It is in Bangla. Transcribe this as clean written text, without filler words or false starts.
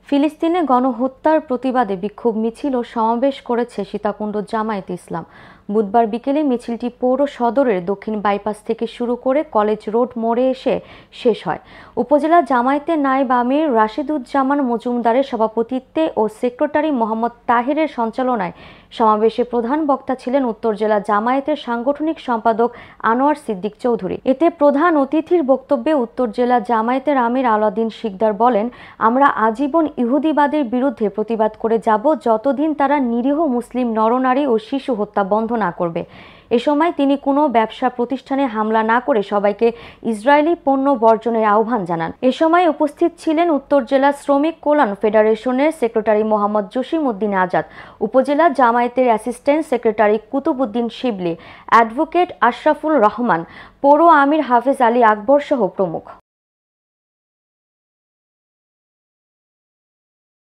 ফিলিস্তিনে গণহত্যার প্রতিবাদে বিক্ষোভ মিছিল ও সমাবেশ করেছে সীতাকুণ্ড জামায়াতে ইসলাম। বুধবার বিকেলে মিছিলটি পৌর সদরের দক্ষিণ বাইপাস থেকে শুরু করে কলেজ রোড মোড়ে এসে শেষ হয়। উপজেলা জামায়াতের নায়েব আমির রাশেদুজ্জামান মজুমদারের সভাপতিত্বে ও সেক্রেটারি মোহাম্মদ তাহেরের সঞ্চালনায় সমাবেশে প্রধান বক্তা ছিলেন উত্তর জেলা জামায়াতের সাংগঠনিক সম্পাদক আনোয়ার সিদ্দিক চৌধুরী। এতে প্রধান অতিথির বক্তব্যে উত্তর জেলা জামায়াতের আমির আলাউদ্দিন শিকদার বলেন, আমরা আজীবন ইহুদিবাদের বিরুদ্ধে প্রতিবাদ করে যাব যতদিন তারা নিরীহ মুসলিম নরনারী ও শিশু হত্যা বন্ধ না করবে। এ সময় তিনি কোনো ব্যবসা প্রতিষ্ঠানে হামলা না করে সবাইকে ইসরায়েলি পণ্য বর্জনের আহ্বান জানান। এ সময় উপস্থিত ছিলেন উত্তর জেলা শ্রমিক কল্যাণ ফেডারেশনের সেক্রেটারি মোহাম্মদ জসিম উদ্দিন আজাদ, উপজেলা জামায়াতের অ্যাসিস্ট্যান্ট সেক্রেটারি কুতুবুদ্দিন শিবলি, অ্যাডভোকেট আশরাফুল রহমান, পৌর আমির হাফেজ আলী আকবর সহ প্রমুখ।